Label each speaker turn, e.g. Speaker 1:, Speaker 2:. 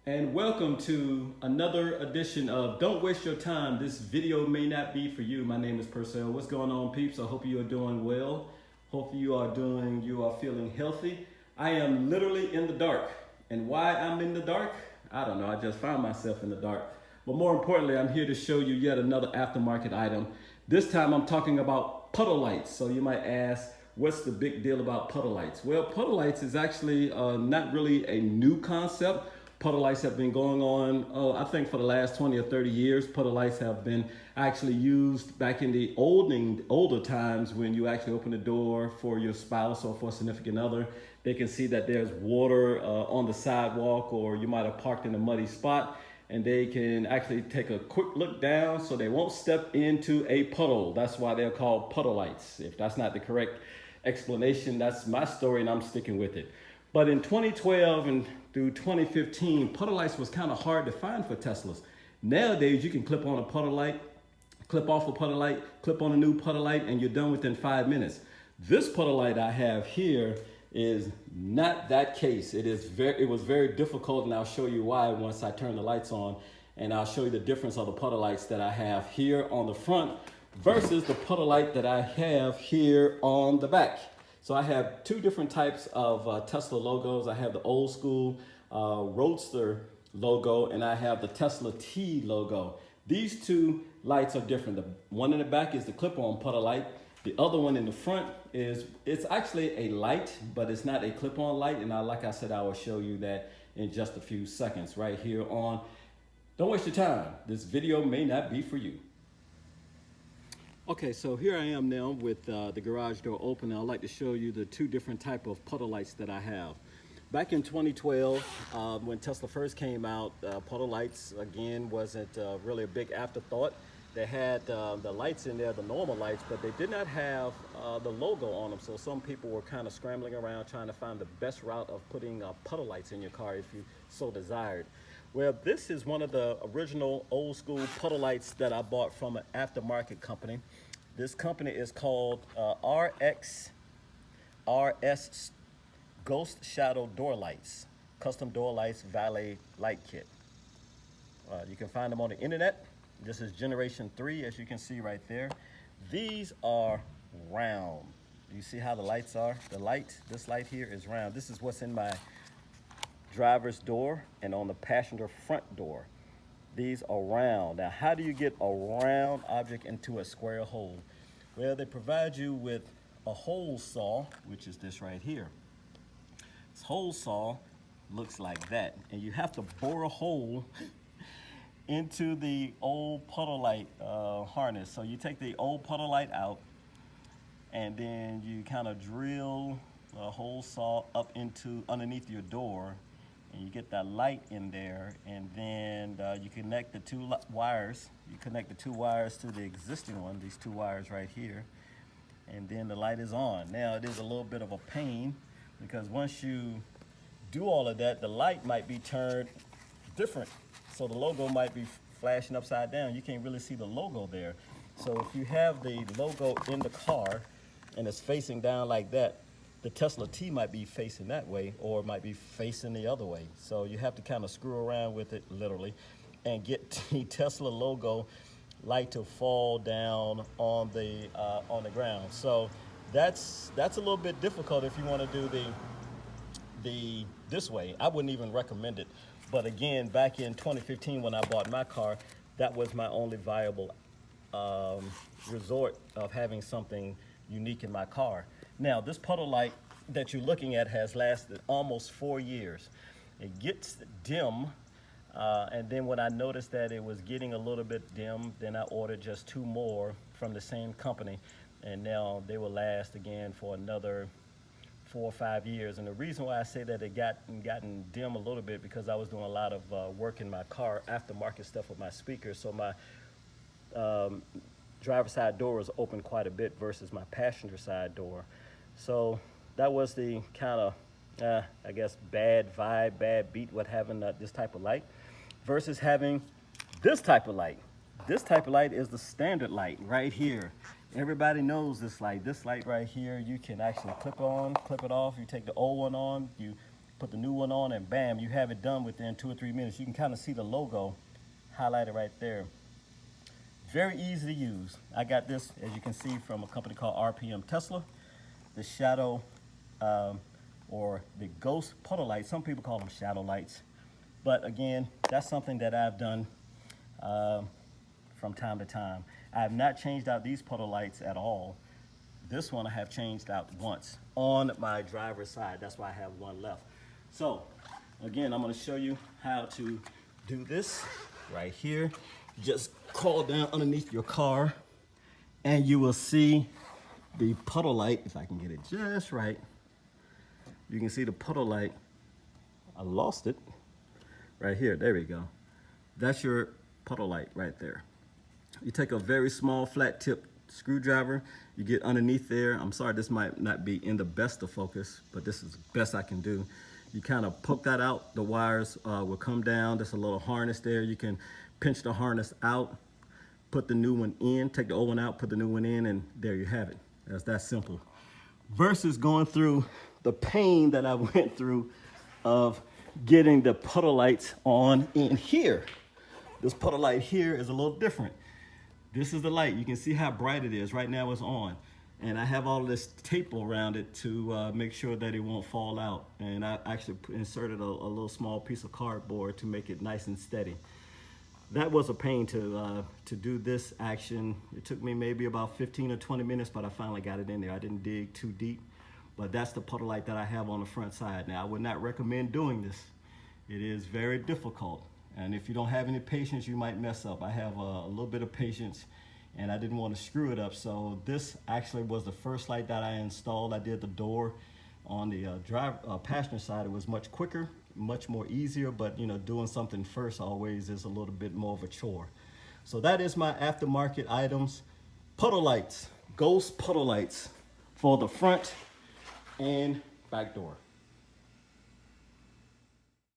Speaker 1: And welcome to another edition of Don't Waste Your Time. This video may not be for you. My name is Purcell. What's going on, peeps? I hope you are doing well. Hope you are feeling healthy. I am literally in the dark. And why I'm in the dark? I don't know. I just found myself in the dark. But more importantly, I'm here to show you yet another aftermarket item. This time I'm talking about puddle lights. So you might ask, what's the big deal about puddle lights? Well, puddle lights is actually not really a new concept. Puddle lights have been going on, I think for the last 20 or 30 years. Puddle lights have been actually used back in the older times when you actually open the door for your spouse or for a significant other. They can see that there's water on the sidewalk, or you might have parked in a muddy spot, and they can actually take a quick look down so they won't step into a puddle. That's why they're called puddle lights. If that's not the correct explanation, that's my story and I'm sticking with it. But in 2012 and through 2015, puddle lights was kind of hard to find for Teslas. Nowadays, you can clip on a puddle light, clip off a puddle light, clip on a new puddle light, and you're done within 5 minutes. This puddle light I have here is not that case. It was very difficult, and I'll show you why once I turn the lights on, and I'll show you the difference of the puddle lights that I have here on the front versus the puddle light that I have here on the back. So I have two different types of Tesla logos. I have the old school Roadster logo, and I have the Tesla T logo. These two lights are different. The one in the back is the clip-on puddle light. The other one in the front it's actually a light, but it's not a clip-on light. And like I said, I will show you that in just a few seconds right here on Don't Waste Your Time. This video may not be for you. Okay, so here I am now with the garage door open. I'd like to show you the two different type of puddle lights that I have. Back in 2012, when Tesla first came out, puddle lights, again, wasn't really a big afterthought. They had the lights in there, the normal lights, but they did not have the logo on them. So some people were kind of scrambling around trying to find the best route of putting puddle lights in your car if you so desired. Well, this is one of the original old school puddle lights that I bought from an aftermarket company. This company is called RS Ghost Shadow Door Lights, Custom Door Lights Valet Light Kit. You can find them on the internet. This is generation 3, as you can see right there. These are round. You see how the lights are? This light here is round. This is what's in my driver's door and on the passenger front door. These are round. Now, how do you get a round object into a square hole? Well, they provide you with a hole saw, which is this right here. This hole saw looks like that, and you have to bore a hole into the old puddle light harness. So you take the old puddle light out, and then you kind of drill a hole saw up into underneath your door, and you get that light in there, and then you connect the two wires. You connect the two wires to the existing one, these two wires right here, and then the light is on. Now, it is a little bit of a pain because once you do all of that, the light might be turned different. So the logo might be flashing upside down. You can't really see the logo there. So if you have the logo in the car and it's facing down like that, the Tesla T might be facing that way, or it might be facing the other way. So you have to kind of screw around with it, literally, and get the Tesla logo light to fall down on the ground. So that's a little bit difficult if you want to do this way. I wouldn't even recommend it. But again, back in 2015 when I bought my car, that was my only viable resort of having something unique in my car. Now, this puddle light that you're looking at has lasted almost 4 years. It gets dim, and then when I noticed that it was getting a little bit dim, then I ordered just 2 more from the same company, and now they will last again for another 4 or 5 years. And the reason why I say that it gotten dim a little bit, because I was doing a lot of work in my car, aftermarket stuff with my speakers, so my driver's side door was open quite a bit versus my passenger side door. So that was the kind of, I guess, bad vibe, bad beat with having this type of light versus having this type of light. This type of light is the standard light right here. Everybody knows this light. This light right here, you can actually clip on, clip it off. You take the old one on, you put the new one on, and bam, you have it done within 2 or 3 minutes. You can kind of see the logo highlighted right there. Very easy to use. I got this, as you can see, from a company called RPM Tesla. The shadow or the ghost puddle lights. Some people call them shadow lights. But again, that's something that I've done from time to time. I have not changed out these puddle lights at all. This one I have changed out once on my driver's side. That's why I have one left. So again, I'm going to show you how to do this right here. Just crawl down underneath your car and you will see the puddle light. If I can get it just right, you can see the puddle light. I lost it right here. There we go. That's your puddle light right there. You take a very small flat tip screwdriver, you get underneath there. I'm sorry, this might not be in the best of focus, but this is the best I can do. You kind of poke that out, the wires will come down. There's a little harness there. You can pinch the harness out, put the new one in, take the old one out, put the new one in, and there you have it. That's that simple. Versus going through the pain that I went through of getting the puddle lights on in here. This puddle light here is a little different. This is the light. You can see how bright it is. Right now it's on. And I have all this tape around it to make sure that it won't fall out. And I actually inserted a little small piece of cardboard to make it nice and steady. That was a pain to do this action. It took me maybe about 15 or 20 minutes, but I finally got it in there. I didn't dig too deep, but that's the puddle light that I have on the front side. Now, I would not recommend doing this. It is very difficult. And if you don't have any patience, you might mess up. I have a little bit of patience, and I didn't want to screw it up. So this actually was the first light that I installed. I did the door on the passenger side. It was much quicker, much more easier, but you know, doing something first always is a little bit more of a chore. So that is my aftermarket items. Puddle lights, ghost puddle lights for the front and back door.